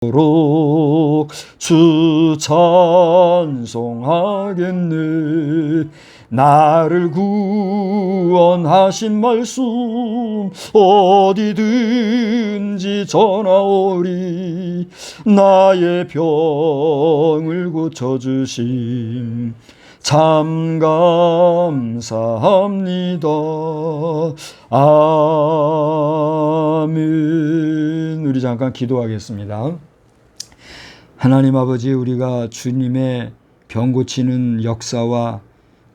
도록 주 찬송하겠네. 나를 구원하신 말씀 어디든지 전하오리. 나의 병을 고쳐주심 참 감사합니다. 아멘. 우리 잠깐 기도하겠습니다. 하나님 아버지, 우리가 주님의 병 고치는 역사와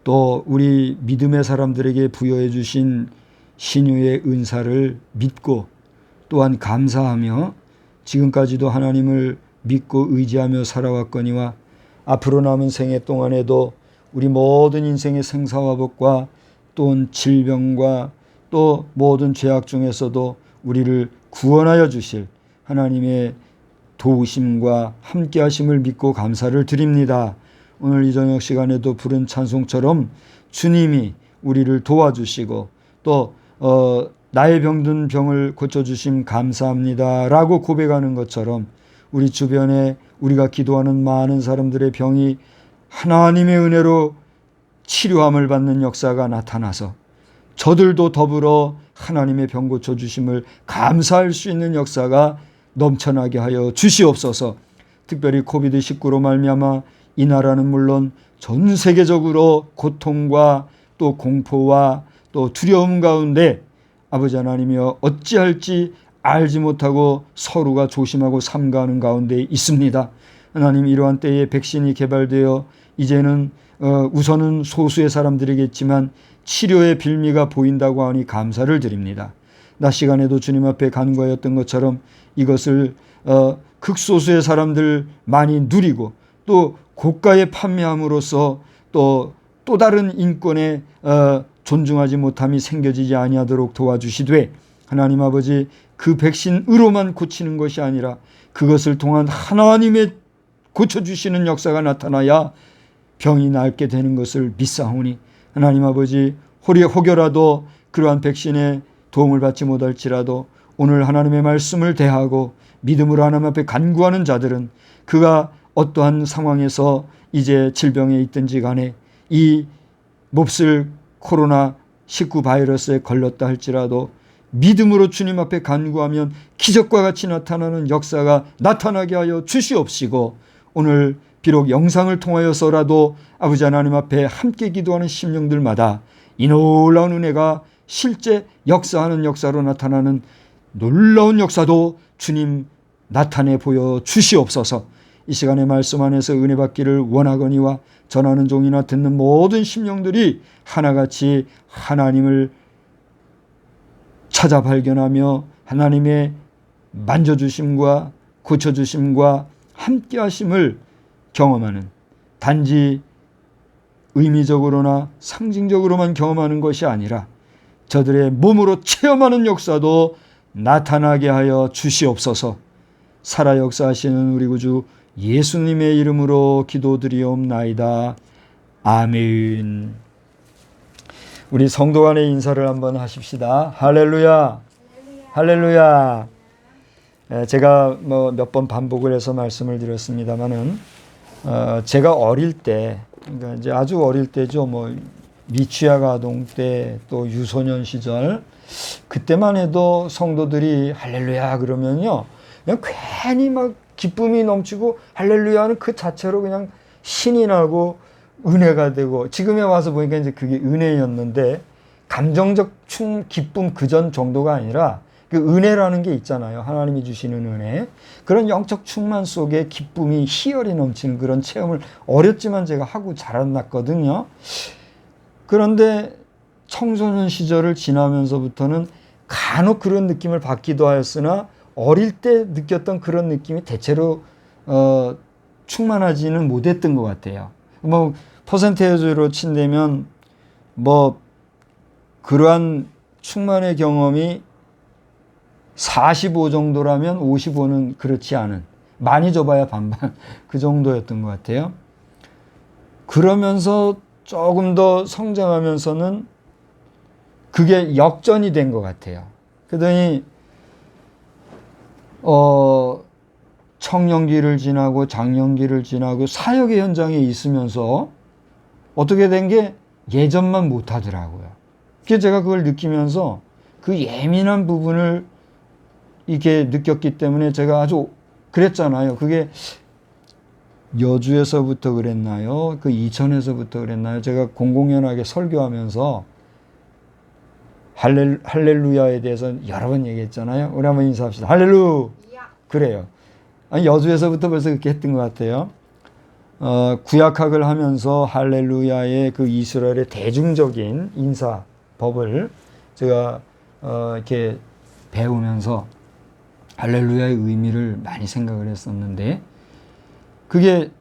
또 우리 믿음의 사람들에게 부여해 주신 신유의 은사를 믿고 또한 감사하며 지금까지도 하나님을 믿고 의지하며 살아왔거니와 앞으로 남은 생애 동안에도 우리 모든 인생의 생사화복과 또 질병과 또 모든 죄악 중에서도 우리를 구원하여 주실 하나님의 도우심과 함께하심을 믿고 감사를 드립니다. 오늘 이 저녁 시간에도 부른 찬송처럼 주님이 우리를 도와주시고 또 나의 병든 병을 고쳐주심 감사합니다 라고 고백하는 것처럼 우리 주변에 우리가 기도하는 많은 사람들의 병이 하나님의 은혜로 치료함을 받는 역사가 나타나서 저들도 더불어 하나님의 병 고쳐주심을 감사할 수 있는 역사가 넘쳐나게 하여 주시옵소서. 특별히 코비드19로 말미암아 이 나라는 물론 전 세계적으로 고통과 또 공포와 또 두려움 가운데 아버지 하나님이여 어찌할지 알지 못하고 서로가 조심하고 삼가하는 가운데 있습니다. 하나님, 이러한 때에 백신이 개발되어 이제는 우선은 소수의 사람들이겠지만 치료의 빌미가 보인다고 하니 감사를 드립니다. 낮 시간에도 주님 앞에 간구하였던 것처럼 이것을 극소수의 사람들 많이 누리고 또 고가에 판매함으로써 또 다른 인권에 존중하지 못함이 생겨지지 아니하도록 도와주시되 하나님 아버지, 그 백신으로만 고치는 것이 아니라 그것을 통한 하나님의 고쳐주시는 역사가 나타나야 병이 낫게 되는 것을 믿사오니 하나님 아버지, 혹여라도 그러한 백신에 도움을 받지 못할지라도 오늘 하나님의 말씀을 대하고 믿음으로 하나님 앞에 간구하는 자들은 그가 어떠한 상황에서 이제 질병에 있든지 간에 이 몹쓸 코로나19 바이러스에 걸렸다 할지라도 믿음으로 주님 앞에 간구하면 기적과 같이 나타나는 역사가 나타나게 하여 주시옵시고, 오늘 비록 영상을 통하여서라도 아버지 하나님 앞에 함께 기도하는 심령들마다 이 놀라운 은혜가 실제 역사하는 역사로 나타나는 놀라운 역사도 주님 나타내 보여 주시옵소서. 이 시간의 말씀 안에서 은혜 받기를 원하거니와 전하는 종이나 듣는 모든 심령들이 하나같이 하나님을 찾아 발견하며 하나님의 만져주심과 고쳐주심과 함께하심을 경험하는, 단지 의미적으로나 상징적으로만 경험하는 것이 아니라 저들의 몸으로 체험하는 역사도 나타나게 하여 주시옵소서. 살아 역사하시는 우리 구주 예수님의 이름으로 기도드리옵나이다. 아멘. 우리 성도 간의 인사를 한번 하십시다. 할렐루야. 할렐루야. 제가 몇 번 반복을 해서 말씀을 드렸습니다만은 제가 어릴 때, 그러니까 이제 아주 어릴 때죠. 미취학 아동 때 또 유소년 시절, 그때만 해도 성도들이 할렐루야 그러면요, 그냥 괜히 막 기쁨이 넘치고 할렐루야는 그 자체로 그냥 신이 나고 은혜가 되고, 지금에 와서 보니까 이제 그게 은혜였는데 감정적 기쁨 그전 정도가 아니라 그 은혜라는 게 있잖아요. 하나님이 주시는 은혜. 그런 영적 충만 속에 기쁨이 희열이 넘치는 그런 체험을 어렸지만 제가 하고 자랐거든요. 그런데 청소년 시절을 지나면서부터는 간혹 그런 느낌을 받기도 하였으나 어릴 때 느꼈던 그런 느낌이 대체로 충만하지는 못했던 것 같아요. 퍼센테이지로 친다면 그러한 충만의 경험이 45 정도라면 55는 그렇지 않은, 많이 줘봐야 반반 그 정도였던 것 같아요. 그러면서 조금 더 성장하면서는 그게 역전이 된 것 같아요. 그러더니 청년기를 지나고 장년기를 지나고 사역의 현장에 있으면서 어떻게 된 게 예전만 못하더라고요. 그래서 제가 그걸 느끼면서 그 예민한 부분을 이렇게 느꼈기 때문에 제가 아주 그랬잖아요. 그게 여주에서부터 그랬나요? 그 이천에서부터 그랬나요? 제가 공공연하게 설교하면서 할렐루야에 대해서 여러 번 얘기했잖아요. 우리 한번 인사합시다. 할렐루! 그래요. 아니, 여주에서부터 벌써 그렇게 했던 것 같아요. 구약학을 하면서 할렐루야의 그 이스라엘의 대중적인 인사법을 제가 이렇게 배우면서 할렐루야의 의미를 많이 생각을 했었는데 그게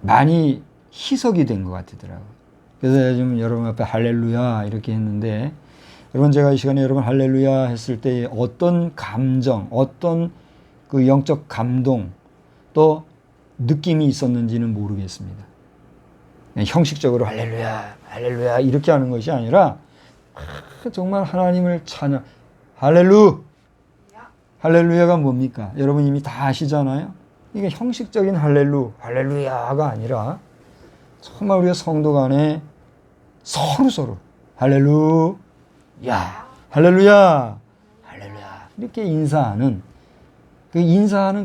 많이 희석이 된 것 같더라고요. 그래서 좀 여러분 앞에 할렐루야 이렇게 했는데 여러분 제가 이 시간에 여러분 할렐루야 했을 때 어떤 감정, 어떤 그 영적 감동 또 느낌이 있었는지는 모르겠습니다. 형식적으로 할렐루야, 할렐루야 이렇게 하는 것이 아니라 정말 하나님을 찬양, 할렐루야가 뭡니까? 여러분 이미 다 아시잖아요. 이게 형식적인 할렐루야가 아니라 정말 우리가 성도 간에 서로 할렐루야, 할렐루야 이렇게 인사하는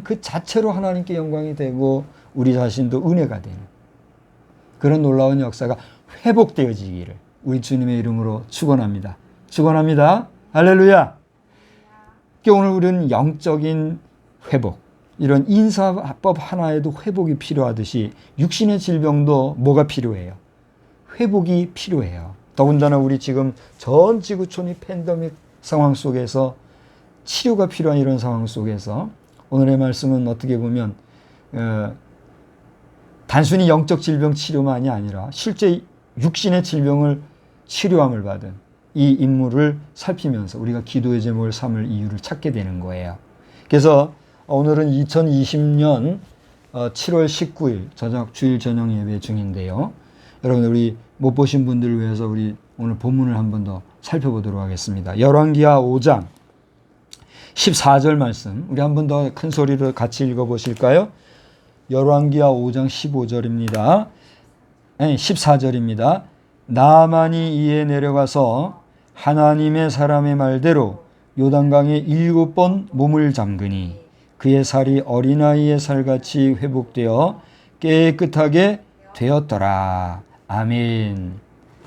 그 자체로 하나님께 영광이 되고 우리 자신도 은혜가 되는 그런 놀라운 역사가 회복되어지기를 우리 주님의 이름으로 축원합니다. 축원합니다. 할렐루야. 오늘 우리는 영적인 회복, 이런 인사법 하나에도 회복이 필요하듯이 육신의 질병도 뭐가 필요해요? 회복이 필요해요. 더군다나 우리 지금 전 지구촌이 팬데믹 상황 속에서 치료가 필요한 이런 상황 속에서 오늘의 말씀은 어떻게 보면 단순히 영적 질병 치료만이 아니라 실제 육신의 질병을 치료함을 받은 이 인물을 살피면서 우리가 기도의 제목을 삼을 이유를 찾게 되는 거예요. 그래서 오늘은 2020년 7월 19일 주일 저녁 예배 중인데요. 여러분 우리 못 보신 분들을 위해서 우리 오늘 본문을 한 번 더 살펴보도록 하겠습니다. 열왕기하 5장 14절 말씀 우리 한 번 더 큰 소리로 같이 읽어보실까요? 열왕기하 5장 15절입니다. 14절입니다. 나아만이 이에 내려가서 하나님의 사람의 말대로 요단강에 7번 몸을 잠그니 그의 살이 어린아이의 살같이 회복되어 깨끗하게 되었더라. 아멘.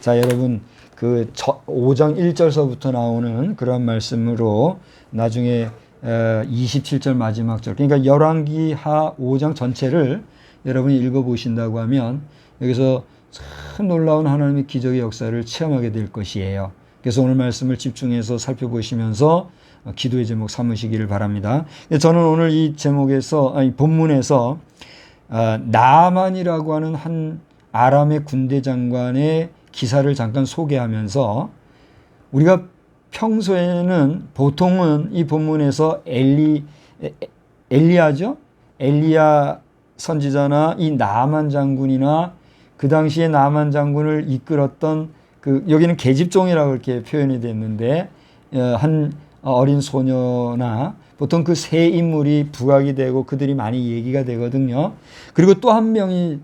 자, 여러분 그 5장 1절서부터 나오는 그런 말씀으로 나중에 27절 마지막 절, 그러니까 열왕기하 5장 전체를 여러분이 읽어보신다고 하면 여기서 참 놀라운 하나님의 기적의 역사를 체험하게 될 것이에요. 그래서 오늘 말씀을 집중해서 살펴보시면서 기도의 제목 삼으시기를 바랍니다. 저는 오늘 이 제목에서, 본문에서 나아만이라고 하는 한 아람의 군대 장관의 기사를 잠깐 소개하면서 우리가 평소에는 보통은 이 본문에서 엘리야죠? 엘리야 선지자나 이 나아만 장군이나 그 당시에 나아만 장군을 이끌었던 여기는 계집종이라고 이렇게 표현이 됐는데 한 어린 소녀나 보통 그 세 인물이 부각이 되고 그들이 많이 얘기가 되거든요. 그리고 또 한 명이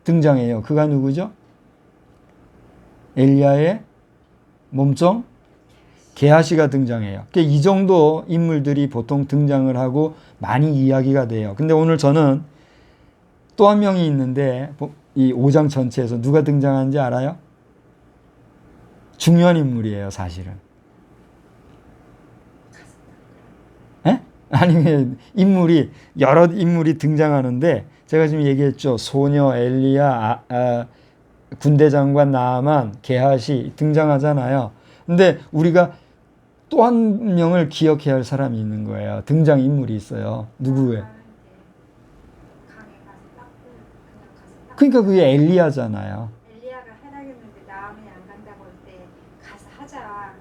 등장해요. 그가 누구죠? 엘리야의 몸종 게하시가 등장해요. 이 정도 인물들이 보통 등장을 하고 많이 이야기가 돼요. 근데 오늘 저는 또 한 명이 있는데 이 5장 전체에서 누가 등장하는지 알아요? 중요한 인물이에요, 사실은. 에? 아니, 여러 인물이 등장하는데 제가 지금 얘기했죠. 소녀, 엘리야, 군대 장관 나아만, 게하시 등장하잖아요. 근데 우리가 또 한 명을 기억해야 할 사람이 있는 거예요. 등장인물이 있어요. 누구예요? 그러니까 그게 엘리야잖아요. 엘리야가 하라겠는데 나아만이 안 간다고 할 때 가서 하자 하는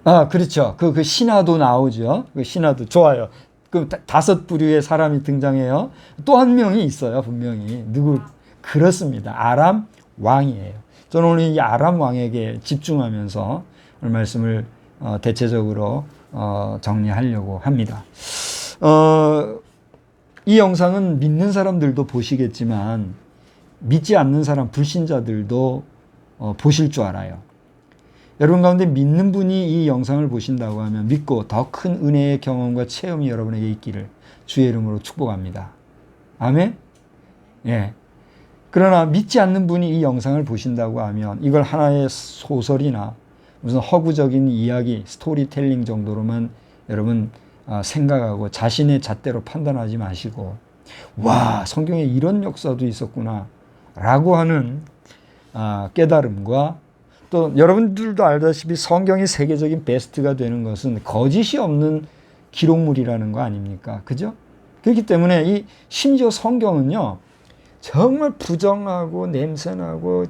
사람. 그렇죠. 그 신하도 나오죠. 그 신하도 좋아요. 그 5부류의 사람이 등장해요. 또 한 명이 있어요, 분명히. 누구? 그렇습니다. 아람 왕이에요. 저는 오늘 이 아람 왕에게 집중하면서 오늘 말씀을 대체적으로 정리하려고 합니다. 이 영상은 믿는 사람들도 보시겠지만 믿지 않는 사람, 불신자들도 보실 줄 알아요. 여러분 가운데 믿는 분이 이 영상을 보신다고 하면 믿고 더 큰 은혜의 경험과 체험이 여러분에게 있기를 주의 이름으로 축복합니다. 아멘? 예. 그러나 믿지 않는 분이 이 영상을 보신다고 하면 이걸 하나의 소설이나 무슨 허구적인 이야기, 스토리텔링 정도로만 여러분 생각하고 자신의 잣대로 판단하지 마시고, 와, 성경에 이런 역사도 있었구나 라고 하는 깨달음과, 또 여러분들도 알다시피 성경이 세계적인 베스트가 되는 것은 거짓이 없는 기록물이라는 거 아닙니까? 그죠? 그렇기 때문에 이 심지어 성경은요, 정말 부정하고 냄새나고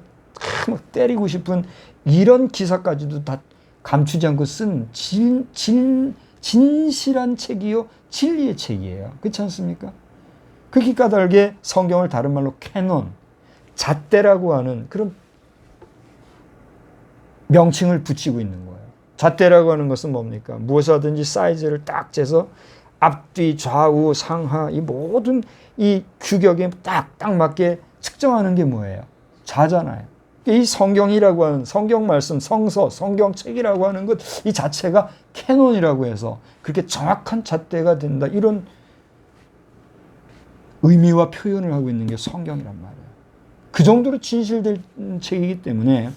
막 때리고 싶은 이런 기사까지도 다 감추지 않고 쓴 진실한 책이요, 진리의 책이에요. 그렇지 않습니까? 그렇게 까닭에 성경을 다른 말로 캐논, 잣대라고 하는 그런 명칭을 붙이고 있는 거예요. 잣대라고 하는 것은 뭡니까? 무엇이든지 사이즈를 딱 재서 앞뒤 좌우 상하 이 모든 이 규격에 딱 맞게 측정하는 게 뭐예요? 자잖아요. 이 성경이라고 하는 성경 말씀, 성서, 성경책이라고 하는 것 이 자체가 캐논이라고 해서 그렇게 정확한 잣대가 된다, 이런 의미와 표현을 하고 있는 게 성경이란 말이에요. 그 정도로 진실된 책이기 때문에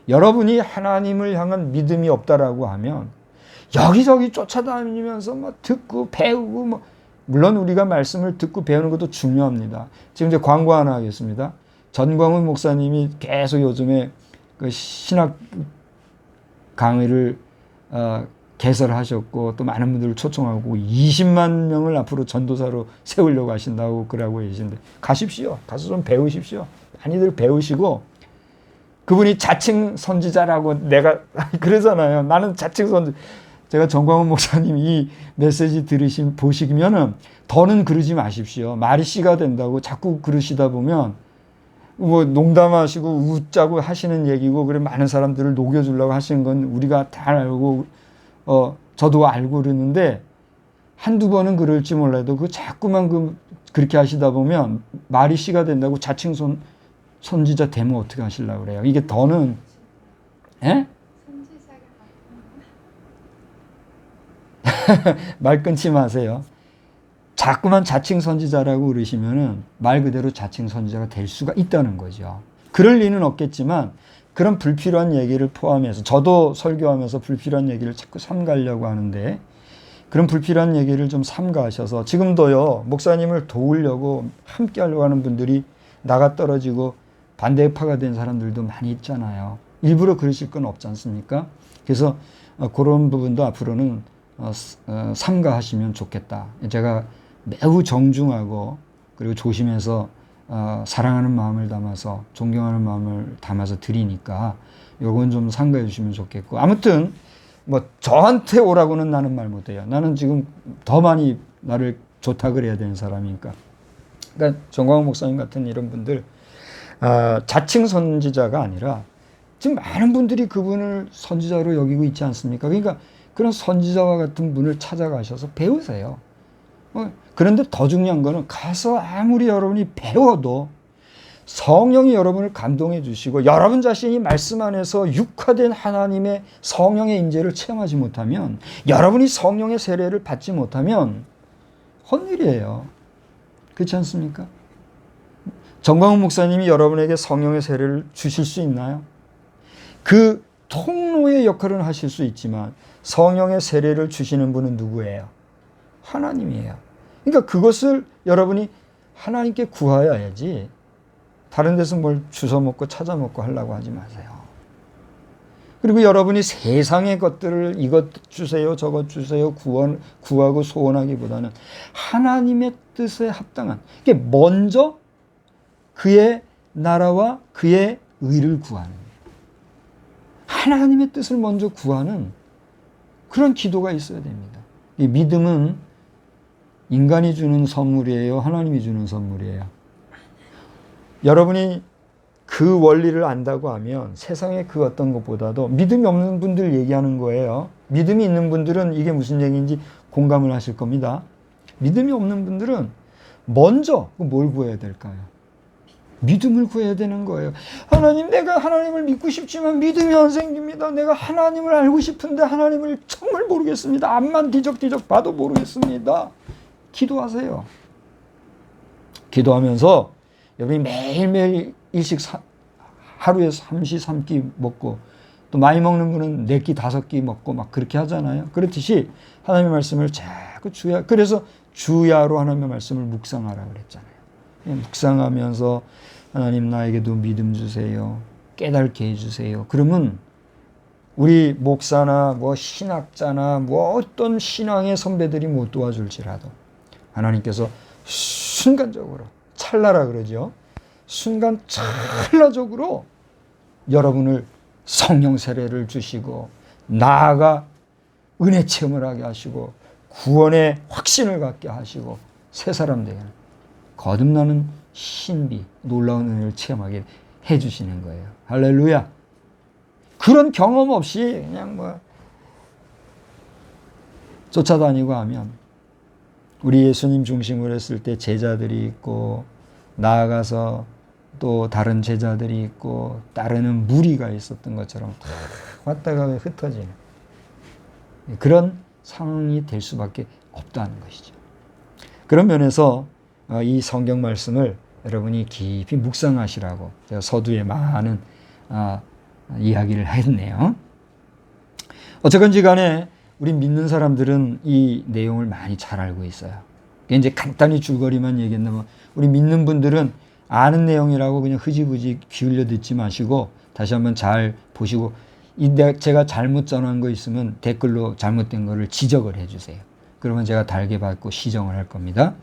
여러분이 하나님을 향한 믿음이 없다라고 하면 여기저기 쫓아다니면서 막 듣고 배우고, 뭐 물론 우리가 말씀을 듣고 배우는 것도 중요합니다. 지금 이제 광고 하나 하겠습니다. 전광훈 목사님이 계속 요즘에 그 신학 강의를 개설하셨고 또 많은 분들을 초청하고 20만 명을 앞으로 전도사로 세우려고 하신다고 그러고 계신데, 가십시오. 가서 좀 배우십시오. 많이들 배우시고, 그분이 자칭 선지자라고 내가 그러잖아요. 나는 자칭 선지자. 제가 정광훈 목사님 이 메시지 보시면은 더는 그러지 마십시오. 말이 씨가 된다고 자꾸 그러시다 보면 뭐 농담하시고 웃자고 하시는 얘기고, 그래 많은 사람들을 녹여주려고 하시는 건 우리가 다 알고 저도 알고 그러는데, 한두 번은 그럴지 몰라도 그 자꾸만 그렇게 하시다 보면 말이 씨가 된다고 자칭 선지자 되면 어떻게 하시려고 그래요? 이게 더는, 예? 말 끊지 마세요. 자꾸만 자칭 선지자라고 그러시면은 말 그대로 자칭 선지자가 될 수가 있다는 거죠. 그럴 리는 없겠지만 그런 불필요한 얘기를 포함해서, 저도 설교하면서 불필요한 얘기를 자꾸 삼가려고 하는데, 그런 불필요한 얘기를 좀 삼가하셔서, 지금도요 목사님을 도우려고 함께 하려고 하는 분들이 나가 떨어지고 반대파가 된 사람들도 많이 있잖아요. 일부러 그러실 건 없지 않습니까? 그래서 그런 부분도 앞으로는 삼가하시면 좋겠다. 제가 매우 정중하고 그리고 조심해서 사랑하는 마음을 담아서, 존경하는 마음을 담아서 드리니까 요건 좀 삼가해 주시면 좋겠고, 아무튼 뭐 저한테 오라고는 나는 말 못해요. 나는 지금 더 많이 나를 좋다 그래야 되는 사람이니까. 그러니까 정광훈 목사님 같은 이런 분들, 자칭 선지자가 아니라 지금 많은 분들이 그분을 선지자로 여기고 있지 않습니까? 그러니까 그런 선지자와 같은 분을 찾아가셔서 배우세요. 그런데 더 중요한 거는 가서 아무리 여러분이 배워도 성령이 여러분을 감동해 주시고 여러분 자신이 말씀 안에서 육화된 하나님의 성령의 임재를 체험하지 못하면, 여러분이 성령의 세례를 받지 못하면 헛일이에요. 그렇지 않습니까? 정광훈 목사님이 여러분에게 성령의 세례를 주실 수 있나요? 그 통로의 역할을 하실 수 있지만 성령의 세례를 주시는 분은 누구예요? 하나님이에요. 그러니까 그것을 여러분이 하나님께 구하여야지 다른 데서 뭘 주워먹고 찾아먹고 하려고 하지 마세요. 그리고 여러분이 세상의 것들을 이것 주세요 저것 주세요 구하고 소원하기보다는 하나님의 뜻에 합당한, 이게 먼저 그의 나라와 그의 의를 구하는, 하나님의 뜻을 먼저 구하는 그런 기도가 있어야 됩니다. 이 믿음은 인간이 주는 선물이에요? 하나님이 주는 선물이에요? 여러분이 그 원리를 안다고 하면 세상의 그 어떤 것보다도, 믿음이 없는 분들 얘기하는 거예요. 믿음이 있는 분들은 이게 무슨 얘기인지 공감을 하실 겁니다. 믿음이 없는 분들은 먼저 뭘 구해야 될까요? 믿음을 구해야 되는 거예요. 하나님, 내가 하나님을 믿고 싶지만 믿음이 안 생깁니다. 내가 하나님을 알고 싶은데 하나님을 정말 모르겠습니다. 앞만 뒤적뒤적 봐도 모르겠습니다. 기도하세요. 기도하면서 여러분이 매일매일 일식 하루에 3시 3끼 먹고, 또 많이 먹는 분은 4끼 5끼 먹고 막 그렇게 하잖아요. 그렇듯이 하나님의 말씀을 자꾸 그래서 주야로 하나님의 말씀을 묵상하라 그랬잖아요. 묵상하면서 하나님, 나에게도 믿음 주세요. 깨닫게 해주세요. 그러면 우리 목사나 뭐 신학자나 뭐 어떤 신앙의 선배들이 못 도와줄지라도 하나님께서 순간적으로, 찰나라 그러죠. 순간 찰나적으로 여러분을 성령 세례를 주시고, 나아가 은혜 체험을 하게 하시고, 구원의 확신을 갖게 하시고, 새 사람 되게 하는 거듭나는 신비, 놀라운 은혜를 체험하게 해주시는 거예요. 할렐루야. 그런 경험 없이 그냥 뭐 쫓아다니고 하면, 우리 예수님 중심으로 했을 때 제자들이 있고, 나아가서 또 다른 제자들이 있고 따르는 무리가 있었던 것처럼 다 왔다가 흩어지는 그런 상황이 될 수밖에 없다는 것이죠. 그런 면에서 이 성경 말씀을 여러분이 깊이 묵상하시라고 제가 서두에 많은 이야기를 했네요. 어쨌건지 간에 우리 믿는 사람들은 이 내용을 많이 잘 알고 있어요. 이제 간단히 줄거리만 얘기한다면, 우리 믿는 분들은 아는 내용이라고 그냥 흐지부지 기울여 듣지 마시고 다시 한번 잘 보시고, 제가 잘못 전한 거 있으면 댓글로 잘못된 거를 지적을 해주세요. 그러면 제가 달게 받고 시정을 할 겁니다.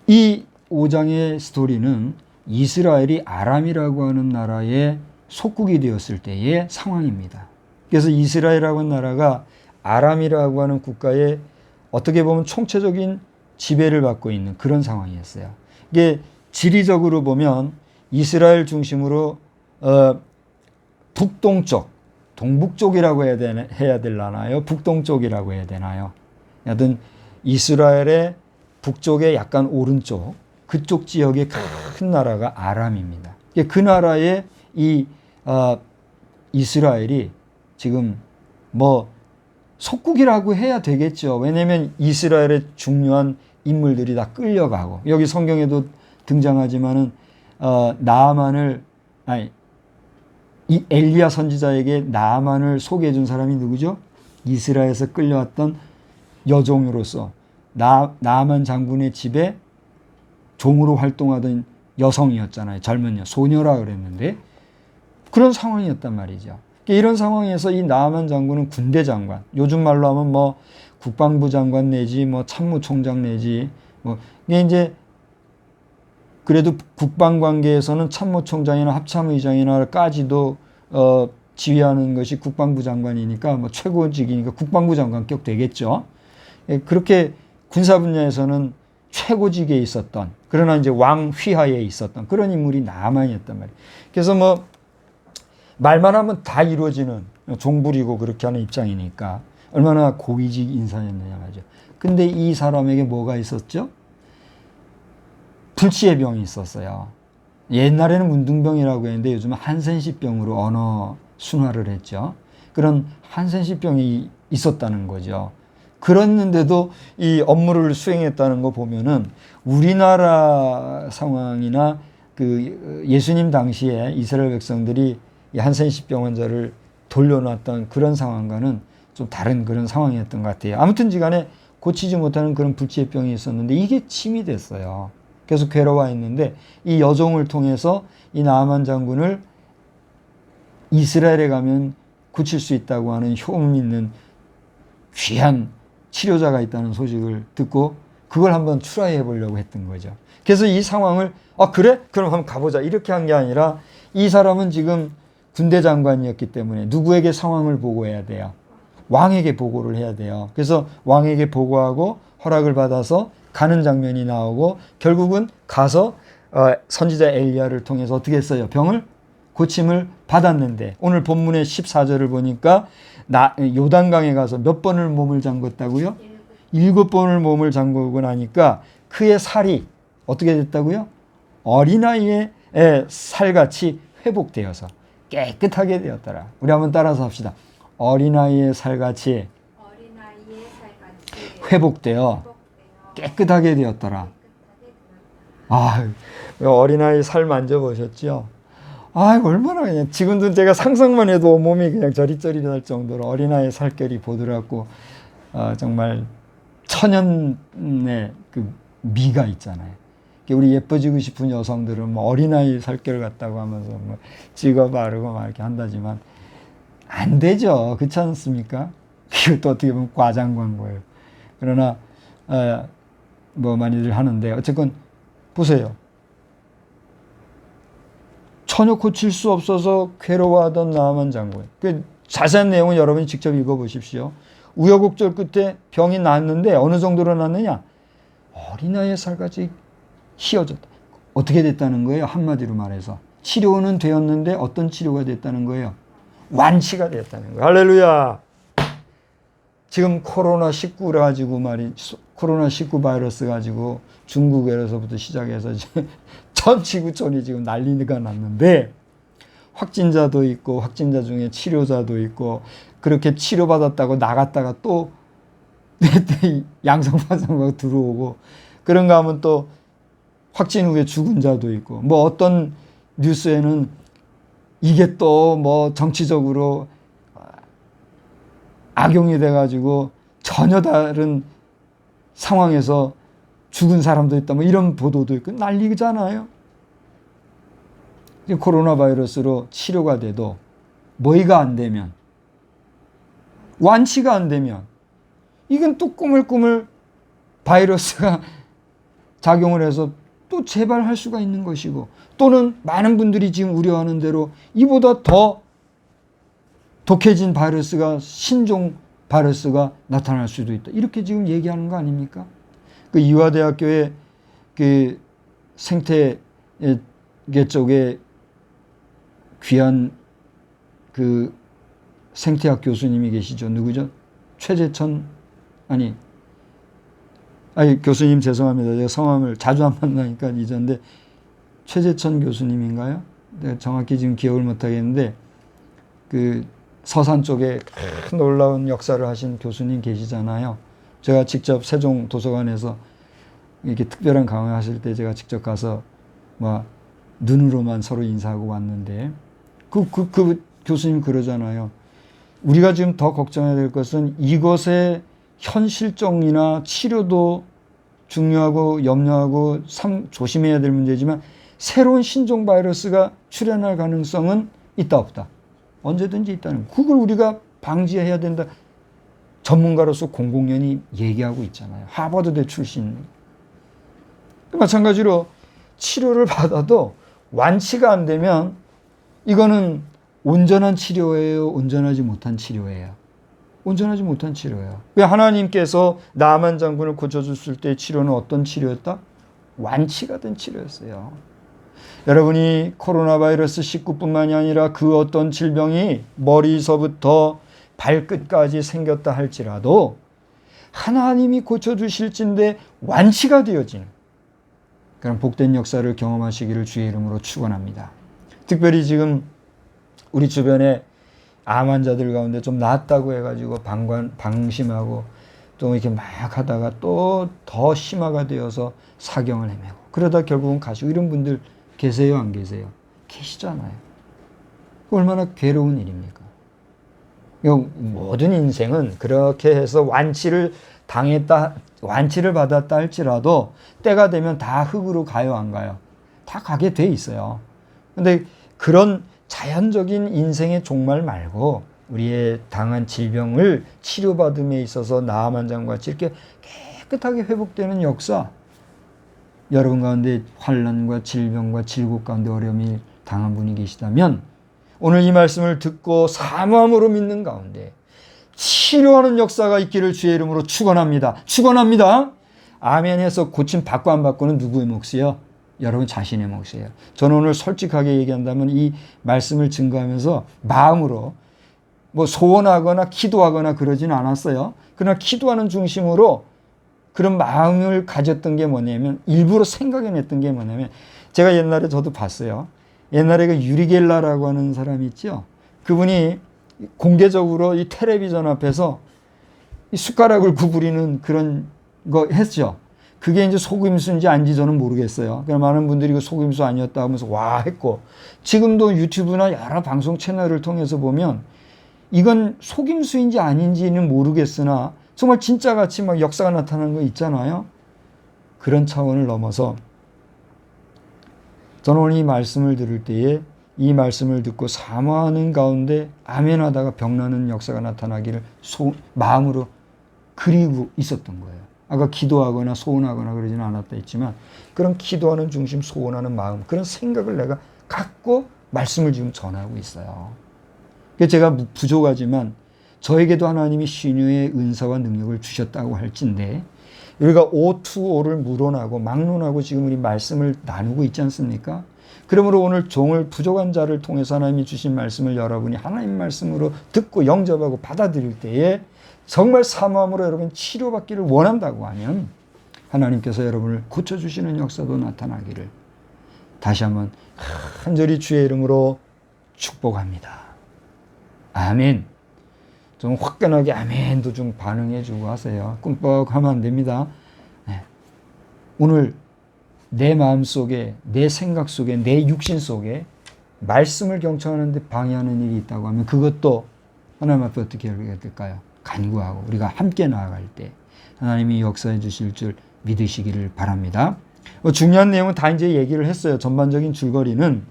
이 5장의 스토리는 이스라엘이 아람이라고 하는 나라의 속국이 되었을 때의 상황입니다. 그래서 이스라엘이라고 하는 나라가 아람이라고 하는 국가에 어떻게 보면 총체적인 지배를 받고 있는 그런 상황이었어요. 이게 지리적으로 보면 이스라엘 중심으로 북동쪽, 동북쪽이라고 해야 되나요? 북동쪽이라고 해야 되나요? 하여튼 이스라엘의 북쪽의 약간 오른쪽, 그쪽 지역의 큰 나라가 아람입니다. 그 나라에 이 이스라엘이 지금 뭐 속국이라고 해야 되겠죠. 왜냐하면 이스라엘의 중요한 인물들이 다 끌려가고, 여기 성경에도 등장하지만은 이 엘리야 선지자에게 나아만을 소개해 준 사람이 누구죠? 이스라엘에서 끌려왔던 여종으로서 나아만 장군의 집에 종으로 활동하던 여성이었잖아요. 젊은 소녀라 그랬는데 그런 상황이었단 말이죠. 이런 상황에서 이 나아만 장군은 군대 장관, 요즘 말로 하면 뭐 국방부 장관 내지 뭐 참모총장 내지 뭐, 이게 이제 그래도 국방 관계에서는 참모총장이나 합참의장이나까지도 지휘하는 것이 국방부 장관이니까 뭐 최고직이니까 국방부 장관격 되겠죠. 그렇게 군사 분야에서는 최고직에 있었던, 그러나 이제 왕 휘하에 있었던 그런 인물이 나아만이었단 말이에요. 그래서 뭐 말만 하면 다 이루어지는, 종부리고 그렇게 하는 입장이니까 얼마나 고위직 인사였느냐 말이죠. 근데 이 사람에게 뭐가 있었죠? 불치의 병이 있었어요. 옛날에는 문둥병이라고 했는데 요즘은 한센시병으로 언어 순화를 했죠. 그런 한센시병이 있었다는 거죠. 그랬는데도 이 업무를 수행했다는 거 보면은 우리나라 상황이나 그 예수님 당시에 이스라엘 백성들이 이 한센시병 환자를 돌려놨던 그런 상황과는 좀 다른 그런 상황이었던 것 같아요. 아무튼지 간에 고치지 못하는 그런 불치의 병이 있었는데 이게 침이 됐어요. 계속 괴로워했는데 이 여종을 통해서 이 나아만 장군을 이스라엘에 가면 고칠 수 있다고 하는 효험 있는 귀한 치료자가 있다는 소식을 듣고 그걸 한번 트라이해 보려고 했던 거죠. 그래서 이 상황을 그래? 그럼 한번 가보자 이렇게 한 게 아니라, 이 사람은 지금 군대 장관이었기 때문에 누구에게 상황을 보고해야 돼요? 왕에게 보고를 해야 돼요. 그래서 왕에게 보고하고 허락을 받아서 가는 장면이 나오고, 결국은 가서 선지자 엘리야를 통해서 어떻게 했어요? 병을 고침을 받았는데, 오늘 본문의 14절을 보니까 요단강에 가서 몇 번을 몸을 잠궜다고요? 7번을 몸을 잠그고 나니까 그의 살이 어떻게 됐다고요? 어린아이의 살같이 회복되어서 깨끗하게 되었더라. 우리 한번 따라서 합시다. 어린아이의 살같이 어린아이의 살같이 회복되어 깨끗하게 되었더라. 아, 어린아이 살 만져보셨죠? 아, 얼마나 그냥 지금도 제가 상상만 해도 몸이 그냥 저릿저릿할 정도로 어린아이 살결이 보드랍고 정말 천연의 그 미가 있잖아요. 우리 예뻐지고 싶은 여성들은 뭐 어린아이 살결 같다고 하면서 뭐 찍어 바르고 막 이렇게 한다지만 안 되죠. 그렇지 않습니까? 이것도 어떻게 보면 과장 광고예요. 그러나 뭐 많이들 하는데 어쨌건 보세요. 전혀 고칠 수 없어서 괴로워하던 나아만 장군. 그 자세한 내용은 여러분이 직접 읽어보십시오. 우여곡절 끝에 병이 낫는데 어느 정도로 낫느냐? 어린아이의 살같이 휘어졌다. 어떻게 됐다는 거예요? 한마디로 말해서. 치료는 되었는데 어떤 치료가 됐다는 거예요? 완치가 됐다는 거예요. 할렐루야. 지금 코로나19 가지고 코로나19 바이러스 가지고 중국에서부터 시작해서 전 지구촌이 지금 난리가 났는데 확진자도 있고 확진자 중에 치료자도 있고 그렇게 치료받았다고 나갔다가 또 양성판상으로 들어오고 그런가 하면 또 확진 후에 죽은 자도 있고 뭐 어떤 뉴스에는 이게 또 뭐 정치적으로 악용이 돼가지고 전혀 다른 상황에서 죽은 사람도 있다 뭐 이런 보도도 있고 난리잖아요. 코로나 바이러스로 치료가 돼도 뭐가 안 되면 완치가 안 되면 이건 또 꾸물꾸물 바이러스가 작용을 해서 또 재발할 수가 있는 것이고 또는 많은 분들이 지금 우려하는 대로 이보다 더 독해진 바이러스가 신종 바이러스가 나타날 수도 있다. 이렇게 지금 얘기하는 거 아닙니까? 그 이화대학교의 그 생태계 쪽에 귀한 그 생태학 교수님이 계시죠. 누구죠? 최재천 교수님 죄송합니다. 제가 성함을 자주 안 만나니까 잊었는데 최재천 교수님인가요? 내가 정확히 지금 기억을 못 하겠는데 그 서산 쪽에 놀라운 역사를 하신 교수님 계시잖아요. 제가 직접 세종 도서관에서 이렇게 특별한 강의하실 때 제가 직접 가서 뭐 눈으로만 서로 인사하고 왔는데 그 교수님 그러잖아요. 우리가 지금 더 걱정해야 될 것은 이것의 현실적이나 치료도 중요하고 염려하고 조심해야 될 문제지만 새로운 신종 바이러스가 출현할 가능성은 있다 없다. 언제든지 있다는 거. 그걸 우리가 방지해야 된다. 전문가로서 공공연히 얘기하고 있잖아요. 하버드대 출신. 마찬가지로 치료를 받아도 완치가 안 되면 이거는 온전한 치료예요? 온전하지 못한 치료예요? 온전하지 못한 치료예요. 하나님께서 나만 장군을 고쳐줬을 때 치료는 어떤 치료였다? 완치가 된 치료였어요. 여러분이 코로나 바이러스 19뿐만이 아니라 그 어떤 질병이 머리서부터 발끝까지 생겼다 할지라도 하나님이 고쳐주실진데 완치가 되어지는 그런 복된 역사를 경험하시기를 주의 이름으로 축원합니다. 특별히 지금 우리 주변에 암 환자들 가운데 좀 낫다고 해가지고 방심하고 또 이렇게 막 하다가 또 더 심화가 되어서 사경을 헤매고 그러다 결국은 가시고 이런 분들 계세요? 안 계세요? 계시잖아요. 얼마나 괴로운 일입니까? 모든 인생은 그렇게 해서 완치를 받았다 할지라도 때가 되면 다 흙으로 가요, 안 가요? 다 가게 돼 있어요. 근데 그런 자연적인 인생의 종말 말고 우리의 당한 질병을 치료받음에 있어서 나아만장과 같이 이렇게 깨끗하게 회복되는 역사, 여러분 가운데 환난과 질병과 질곡 가운데 어려움이 당한 분이 계시다면 오늘 이 말씀을 듣고 사모함으로 믿는 가운데 치료하는 역사가 있기를 주의 이름으로 축원합니다. 축원합니다. 아멘 해서 고침 받고 안 받고는 누구의 몫이요? 여러분 자신의 몫이에요. 저는 오늘 솔직하게 얘기한다면 이 말씀을 증거하면서 마음으로 뭐 소원하거나 기도하거나 그러진 않았어요. 그러나 기도하는 중심으로 그런 마음을 가졌던 게 뭐냐면 일부러 생각해냈던 게 뭐냐면 제가 옛날에 저도 봤어요. 옛날에 그 유리겔라라고 하는 사람이 있죠. 그분이 공개적으로 이 텔레비전 앞에서 이 숟가락을 구부리는 그런 거 했죠. 그게 이제 속임수인지 아닌지 저는 모르겠어요. 그러니까 많은 분들이 그 속임수 아니었다 하면서 와 했고, 지금도 유튜브나 여러 방송 채널을 통해서 보면 이건 속임수인지 아닌지는 모르겠으나 정말 진짜같이 막 역사가 나타나는 거 있잖아요. 그런 차원을 넘어서 저는 오늘 이 말씀을 들을 때에 이 말씀을 듣고 사모하는 가운데 아멘하다가 병나는 역사가 나타나기를 마음으로 그리고 있었던 거예요. 아까 기도하거나 소원하거나 그러지는 않았다 했지만 그런 기도하는 중심, 소원하는 마음, 그런 생각을 내가 갖고 말씀을 지금 전하고 있어요. 제가 부족하지만 저에게도 하나님이 신유의 은사와 능력을 주셨다고 할진데 우리가 오투오를 물어나고 막론하고 지금 우리 말씀을 나누고 있지 않습니까? 그러므로 오늘 종을 부족한 자를 통해서 하나님이 주신 말씀을 여러분이 하나님 말씀으로 듣고 영접하고 받아들일 때에 정말 사모함으로 여러분 치료받기를 원한다고 하면 하나님께서 여러분을 고쳐주시는 역사도 나타나기를 다시 한번 간절히 주의 이름으로 축복합니다. 아멘. 좀 화끈하게 아멘도 좀 반응해주고 하세요. 꿈뻑하면 안 됩니다. 네. 오늘 내 마음 속에, 내 생각 속에, 내 육신 속에 말씀을 경청하는데 방해하는 일이 있다고 하면 그것도 하나님 앞에 어떻게 해야 될까요? 간구하고 우리가 함께 나아갈 때 하나님이 역사해 주실 줄 믿으시기를 바랍니다. 중요한 내용은 다 이제 얘기를 했어요. 전반적인 줄거리는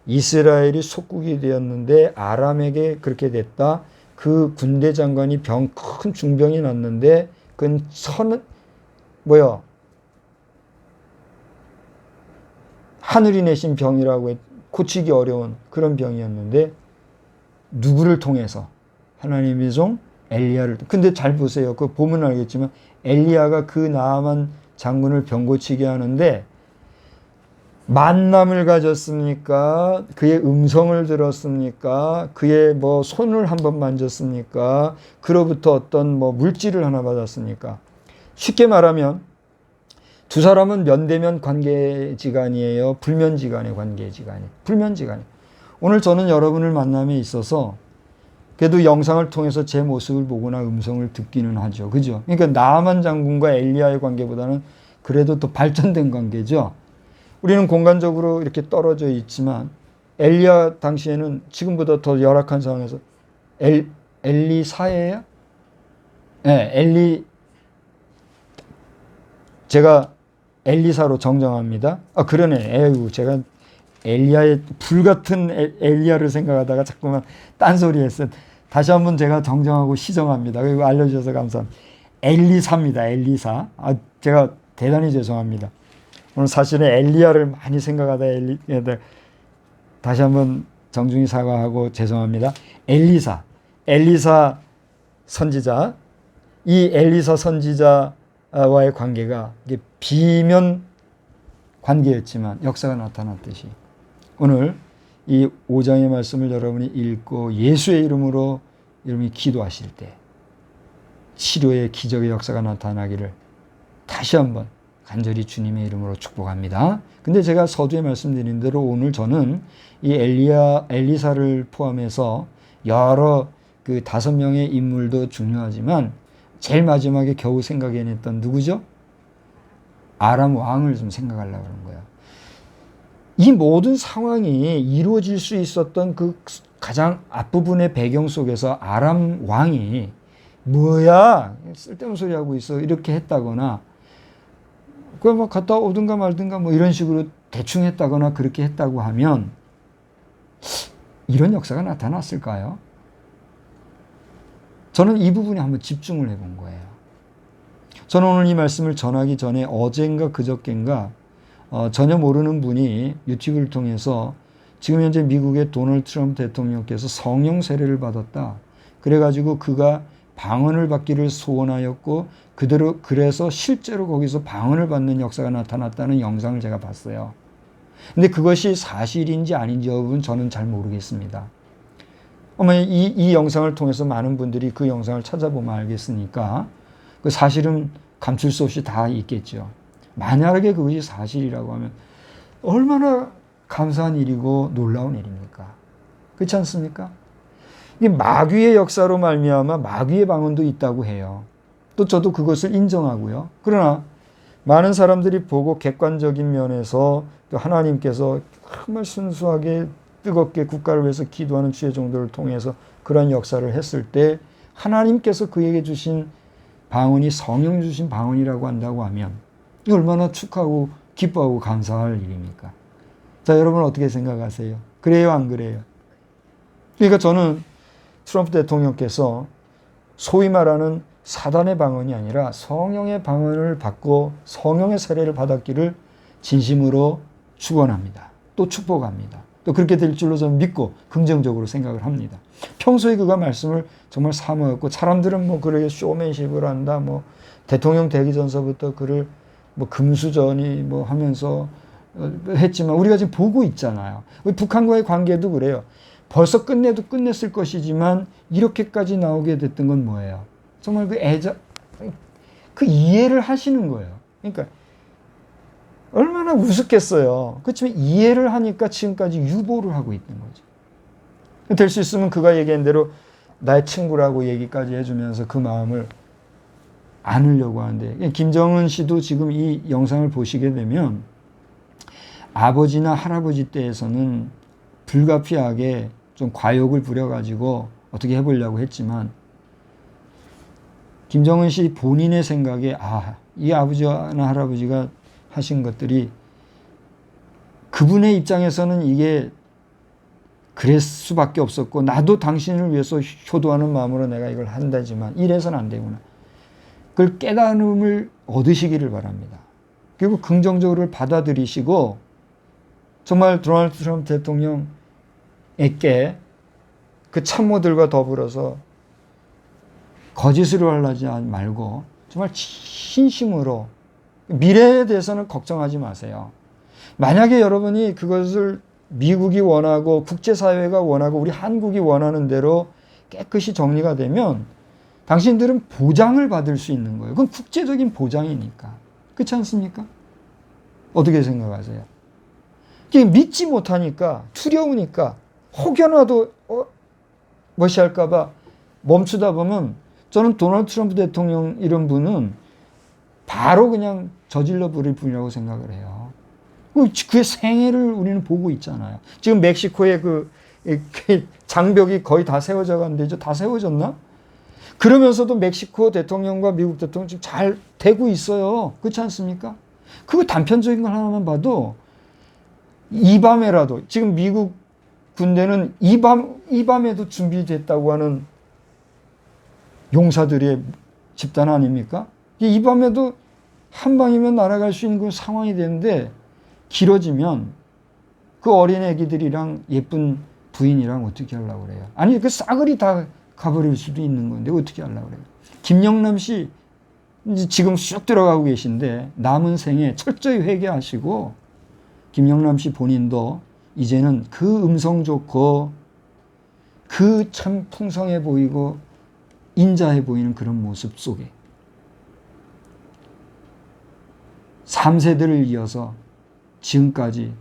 이스라엘이 속국이 되었는데 아람에게 그렇게 됐다. 그 군대 장관이 큰 중병이 났는데 그건 하늘이 내신 병이라고 고치기 어려운 그런 병이었는데 누구를 통해서 하나님의 종 엘리야를, 근데 잘 보세요. 그거 보면 알겠지만 엘리야가 그 나아만 장군을 병 고치게 하는데 만남을 가졌습니까? 그의 음성을 들었습니까? 그의 손을 한번 만졌습니까? 그로부터 어떤 물질을 하나 받았습니까? 쉽게 말하면 두 사람은 면대면 관계지간이에요. 불면지간의 관계지간이에요. 불면지간이에요. 오늘 저는 여러분을 만남에 있어서 그래도 영상을 통해서 제 모습을 보거나 음성을 듣기는 하죠. 그죠? 그러니까 나아만 장군과 엘리야의 관계보다는 그래도 또 발전된 관계죠. 우리는 공간적으로 이렇게 떨어져 있지만 엘리야 당시에는 지금보다 더 열악한 상황에서 엘리사예요? 네, 제가 엘리사로 정정합니다. 그러네. 에휴, 제가 엘리야의 불같은 엘리야를 생각하다가 자꾸만 딴소리 했어요. 다시 한번 제가 정정하고 시정합니다. 그리고 알려주셔서 감사합니다. 엘리사입니다. 엘리사. 제가 대단히 죄송합니다. 오늘 사실은 엘리야를 많이 생각하다 다시 한번 정중히 사과하고 죄송합니다. 엘리사 선지자, 이 엘리사 선지자와의 관계가 비면 관계였지만 역사가 나타났듯이 오늘 이 5장의 말씀을 여러분이 읽고 예수의 이름으로 여러분이 기도하실 때 치료의 기적의 역사가 나타나기를 다시 한번 간절히 주님의 이름으로 축복합니다. 근데 제가 서두에 말씀드린 대로 오늘 저는 이 엘리사를 포함해서 여러 그 5명의 인물도 중요하지만 제일 마지막에 겨우 생각해냈던 누구죠? 아람 왕을 좀 생각하려고 그런 거예요. 이 모든 상황이 이루어질 수 있었던 그 가장 앞부분의 배경 속에서 아람 왕이 뭐야? 쓸데없는 소리 하고 있어. 이렇게 했다거나 그걸 갔다 오든가 말든가 이런 식으로 대충 했다거나 그렇게 했다고 하면 이런 역사가 나타났을까요? 저는 이 부분에 한번 집중을 해본 거예요. 저는 오늘 이 말씀을 전하기 전에 어젠가 그저껜가 전혀 모르는 분이 유튜브를 통해서 지금 현재 미국의 도널드 트럼프 대통령께서 성령 세례를 받았다. 그래가지고 그가 방언을 받기를 소원하였고 그래서 실제로 거기서 방언을 받는 역사가 나타났다는 영상을 제가 봤어요. 근데 그것이 사실인지 아닌지 여러분 저는 잘 모르겠습니다. 이 영상을 통해서 많은 분들이 그 영상을 찾아보면 알겠으니까 그 사실은 감출 수 없이 다 있겠죠. 만약에 그것이 사실이라고 하면 얼마나 감사한 일이고 놀라운 일입니까? 그렇지 않습니까? 이 마귀의 역사로 말미암아 마귀의 방언도 있다고 해요. 또 저도 그것을 인정하고요. 그러나 많은 사람들이 보고 객관적인 면에서 또 하나님께서 정말 순수하게 뜨겁게 국가를 위해서 기도하는 주의 종들을 통해서 그런 역사를 했을 때 하나님께서 그에게 주신 방언이 성령 주신 방언이라고 한다고 하면 얼마나 축하하고 기뻐하고 감사할 일입니까? 자, 여러분 어떻게 생각하세요? 그래요, 안 그래요? 그러니까 저는 트럼프 대통령께서 소위 말하는 사단의 방언이 아니라 성령의 방언을 받고 성령의 세례를 받았기를 진심으로 축원합니다. 또 축복합니다. 또 그렇게 될 줄로 저는 믿고 긍정적으로 생각을 합니다. 평소에 그가 말씀을 정말 사모했고 사람들은 뭐 그렇게 쇼맨십을 한다, 뭐 대통령 되기 전서부터 그를 뭐 금수저니 뭐 하면서 했지만 우리가 지금 보고 있잖아요. 북한과의 관계도 그래요. 벌써 끝내도 끝냈을 것이지만 이렇게까지 나오게 됐던 건 뭐예요? 정말 그 이해를 하시는 거예요. 그러니까 얼마나 우습겠어요. 그렇지만 이해를 하니까 지금까지 유보를 하고 있는 거죠. 될 수 있으면 그가 얘기한 대로 나의 친구라고 얘기까지 해주면서 그 마음을 안으려고 하는데, 김정은 씨도 지금 이 영상을 보시게 되면 아버지나 할아버지 때에서는 불가피하게 좀 과욕을 부려가지고 어떻게 해보려고 했지만 김정은 씨 본인의 생각에 이 아버지나 할아버지가 하신 것들이 그분의 입장에서는 이게 그럴 수밖에 없었고 나도 당신을 위해서 효도하는 마음으로 내가 이걸 한다지만 이래서는 안 되구나. 그걸 깨달음을 얻으시기를 바랍니다. 그리고 긍정적으로 받아들이시고 정말 도널드 트럼프 대통령에게 그 참모들과 더불어서 거짓으로 하지 말고 정말 진심으로 미래에 대해서는 걱정하지 마세요. 만약에 여러분이 그것을 미국이 원하고 국제사회가 원하고 우리 한국이 원하는 대로 깨끗이 정리가 되면 당신들은 보장을 받을 수 있는 거예요. 그건 국제적인 보장이니까. 그렇지 않습니까? 어떻게 생각하세요? 믿지 못하니까 두려우니까 혹여나도 무시할까 봐 멈추다 보면 저는 도널드 트럼프 대통령 이런 분은 바로 그냥 저질러 버릴 분이라고 생각을 해요. 그의 생애를 우리는 보고 있잖아요. 지금 멕시코의 그 장벽이 거의 다 세워져 가는데 다 세워졌나? 그러면서도 멕시코 대통령과 미국 대통령 지금 잘 되고 있어요. 그렇지 않습니까? 그거 단편적인 걸 하나만 봐도 이 밤에라도 지금 미국 군대는 이 밤에도 준비됐다고 하는 용사들의 집단 아닙니까? 이 밤에도 한 방이면 날아갈 수 있는 그 상황이 되는데 길어지면 그 어린 애기들이랑 예쁜 부인이랑 어떻게 하려고 그래요? 아니 그 싸그리 다 가버릴 수도 있는 건데 어떻게 하려고 그래요? 김영남 씨 지금 쑥 들어가고 계신데 남은 생에 철저히 회개하시고 김영남 씨 본인도 이제는 그 음성 좋고 그 참 풍성해 보이고 인자해 보이는 그런 모습 속에 3세대를 이어서 지금까지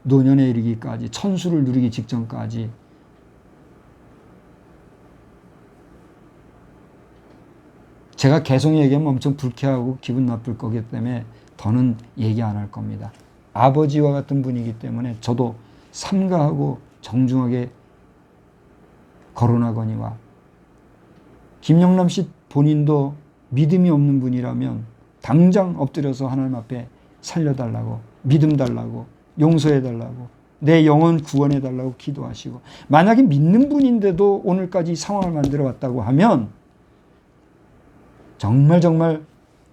노년에 이르기까지 천수를 누리기 직전까지 제가 계속 얘기하면 엄청 불쾌하고 기분 나쁠 거기 때문에 더는 얘기 안 할 겁니다. 아버지와 같은 분이기 때문에 저도 삼가하고 정중하게 거론하거니와 김영남 씨 본인도 믿음이 없는 분이라면 당장 엎드려서 하나님 앞에 살려달라고 믿음 달라고 용서해달라고 내 영혼 구원해달라고 기도하시고 만약에 믿는 분인데도 오늘까지 이 상황을 만들어 왔다고 하면 정말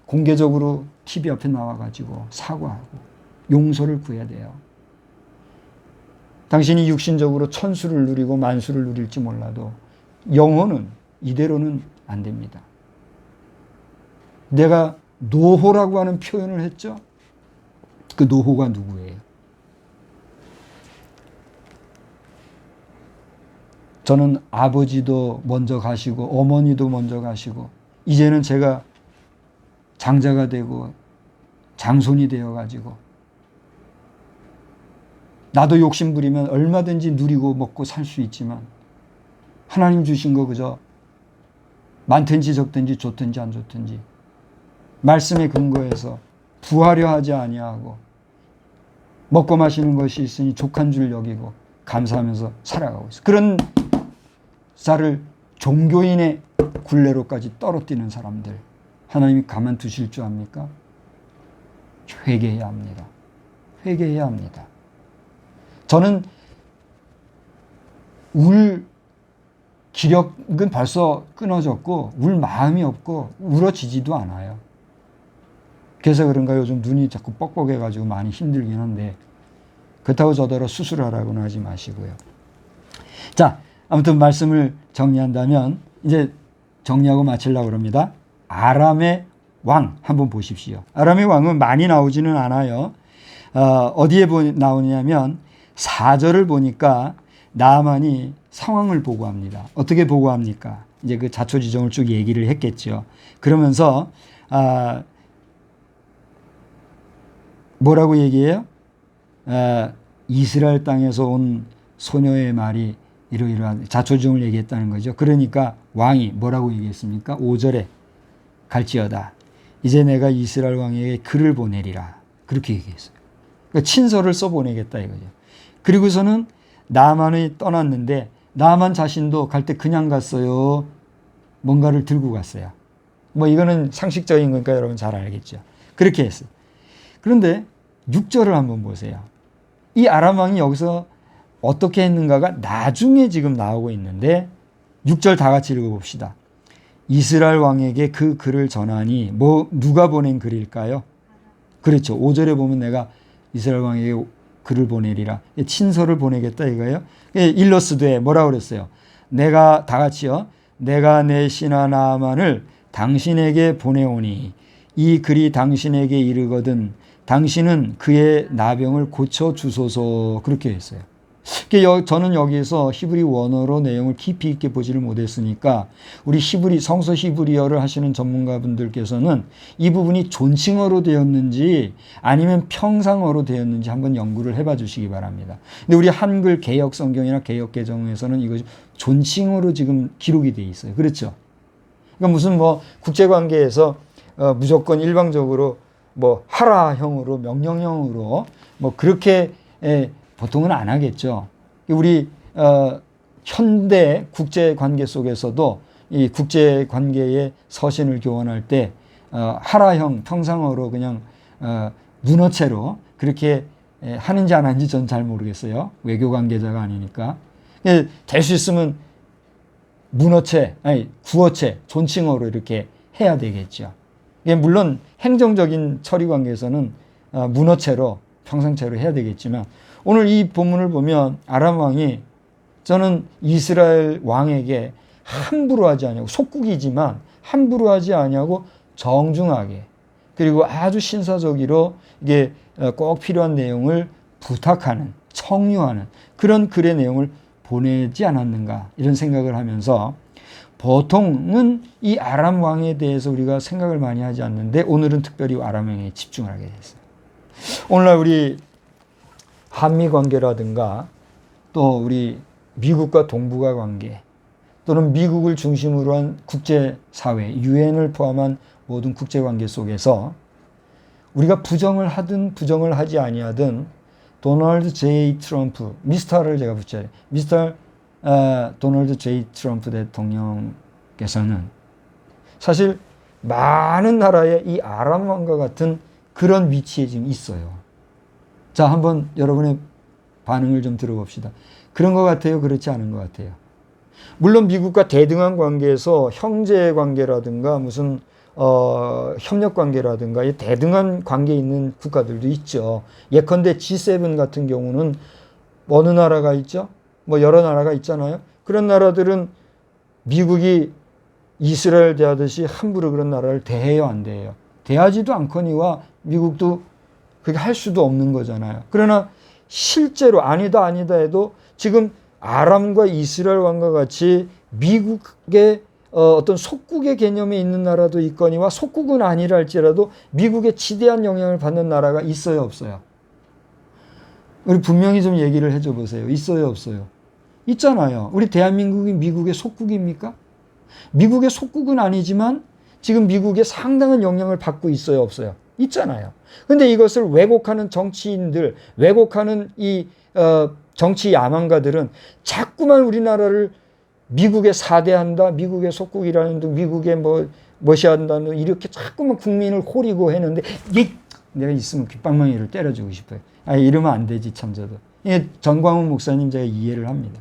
공개적으로 TV 앞에 나와가지고 사과하고 용서를 구해야 돼요. 당신이 육신적으로 천수를 누리고 만수를 누릴지 몰라도 영혼은 이대로는 안 됩니다. 내가 노호라고 하는 표현을 했죠. 그 노호가 누구예요? 저는 아버지도 먼저 가시고 어머니도 먼저 가시고 이제는 제가 장자가 되고 장손이 되어가지고 나도 욕심 부리면 얼마든지 누리고 먹고 살 수 있지만 하나님 주신 거 그저 많든지 적든지 좋든지 안 좋든지 말씀에 근거해서 부하려 하지 아니하고 먹고 마시는 것이 있으니 족한 줄 여기고 감사하면서 살아가고 있어. 그런 자를 종교인의 굴레로까지 떨어뜨리는 사람들 하나님이 가만두실 줄 압니까? 회개해야 합니다. 회개해야 합니다. 저는 울 기력은 벌써 끊어졌고 울 마음이 없고 울어지지도 않아요. 그래서 그런가 요즘 눈이 자꾸 뻑뻑해가지고 많이 힘들긴 한데 그렇다고 저더러 수술하라고는 하지 마시고요. 자, 아무튼 말씀을 정리한다면 이제 정리하고 마치려고 합니다. 아람의 왕 한번 보십시오. 아람의 왕은 많이 나오지는 않아요. 어디에 나오냐면 4절을 보니까 나아만이 상황을 보고합니다. 어떻게 보고합니까? 이제 그 자초지종을 쭉 얘기를 했겠죠. 그러면서 뭐라고 얘기해요? 이스라엘 땅에서 온 소녀의 말이 이러이러한 자초지종을 얘기했다는 거죠. 그러니까 왕이 뭐라고 얘기했습니까? 5절에 갈지어다. 이제 내가 이스라엘 왕에게 글을 보내리라. 그렇게 얘기했어요. 그러니까 친서를 써보내겠다 이거죠. 그리고서는 나아만이 떠났는데 나아만 자신도 갈 때 그냥 갔어요. 뭔가를 들고 갔어요. 뭐 이거는 상식적인 거니까 여러분 잘 알겠죠. 그렇게 했어요. 그런데 6절을 한번 보세요. 이 아람 왕이 여기서 어떻게 했는가가 나중에 지금 나오고 있는데 6절 다 같이 읽어봅시다. 이스라엘 왕에게 그 글을 전하니 누가 보낸 글일까요? 그렇죠. 5절에 보면 내가 이스라엘 왕에게 글을 보내리라. 친서를 보내겠다 이거예요. 일러스되 뭐라고 그랬어요? 내가 다 같이요. 내가 내 신하 나아만을 당신에게 보내오니 이 글이 당신에게 이르거든 당신은 그의 나병을 고쳐주소서. 그렇게 했어요. 저는 여기에서 히브리 원어로 내용을 깊이 있게 보지를 못했으니까 우리 성서 히브리어를 하시는 전문가분들께서는 이 부분이 존칭어로 되었는지 아니면 평상어로 되었는지 한번 연구를 해봐 주시기 바랍니다. 근데 우리 한글 개역 성경이나 개역 개정에서는 이것이 존칭어로 지금 기록이 돼 있어요. 그렇죠? 그러니까 무슨 국제관계에서 무조건 일방적으로 하라형으로 명령형으로 그렇게 보통은 안 하겠죠. 우리 현대 국제관계 속에서도 이 국제관계의 서신을 교환할 때 하라형 평상어로 그냥 문어체로 그렇게 하는지 안 하는지 전 잘 모르겠어요. 외교 관계자가 아니니까. 될 수 있으면 구어체, 존칭어로 이렇게 해야 되겠죠. 물론 행정적인 처리 관계에서는 문어체로 평상체로 해야 되겠지만 오늘 이 본문을 보면 아람 왕이 저는 이스라엘 왕에게 함부로 하지 아니하고 속국이지만 함부로 하지 아니하고 정중하게 그리고 아주 신사적으로 이게 꼭 필요한 내용을 부탁하는 청유하는 그런 글의 내용을 보내지 않았는가 이런 생각을 하면서 보통은 이 아람 왕에 대해서 우리가 생각을 많이 하지 않는데 오늘은 특별히 아람 왕에 집중을 하게 됐어요. 오늘날 우리 한미 관계라든가 또 우리 미국과 동북아 관계 또는 미국을 중심으로 한 국제사회, 유엔을 포함한 모든 국제관계 속에서 우리가 부정을 하든 부정을 하지 아니하든 도널드 J. 트럼프, 미스터를 제가 붙여야 돼요. 미스터 도널드 J. 트럼프 대통령께서는 사실 많은 나라의 이 아람 왕과 같은 그런 위치에 지금 있어요. 자, 한번 여러분의 반응을 좀 들어봅시다. 그런 것 같아요? 그렇지 않은 것 같아요? 물론 미국과 대등한 관계에서 형제 관계라든가 무슨 협력 관계라든가 이 대등한 관계에 있는 국가들도 있죠. 예컨대 G7 같은 경우는 어느 나라가 있죠? 여러 나라가 있잖아요. 그런 나라들은 미국이 이스라엘 대하듯이 함부로 그런 나라를 대해요, 안 대해요? 대하지도 않거니와 미국도 그게 할 수도 없는 거잖아요. 그러나 실제로 아니다 해도 지금 아람과 이스라엘 왕과 같이 미국의 어떤 속국의 개념에 있는 나라도 있거니와 속국은 아니라 할지라도 미국의 지대한 영향을 받는 나라가 있어요, 없어요? 우리 분명히 좀 얘기를 해줘 보세요. 있어요, 없어요? 있잖아요. 우리 대한민국이 미국의 속국입니까? 미국의 속국은 아니지만 지금 미국에 상당한 영향을 받고 있어요, 없어요? 있잖아요. 근데 이것을 왜곡하는 정치인들, 왜곡하는 이 정치 야망가들은 자꾸만 우리나라를 미국에 사대한다, 미국의 속국이라는 등, 미국에 뭐시 한다는 이렇게 자꾸만 국민을 호리고 했는데 내가 있으면 귓방망이를 때려주고 싶어요. 이러면 안 되지 참 저도. 이게 전광훈 목사님 제가 이해를 합니다.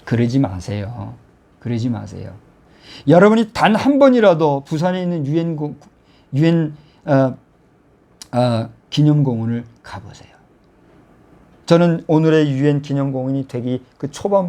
그러지 마세요. 그러지 마세요. 여러분이 단 한 번이라도 부산에 있는 유엔 기념공원을 가보세요. 저는 오늘의 유엔 기념공원이 되기 그 초반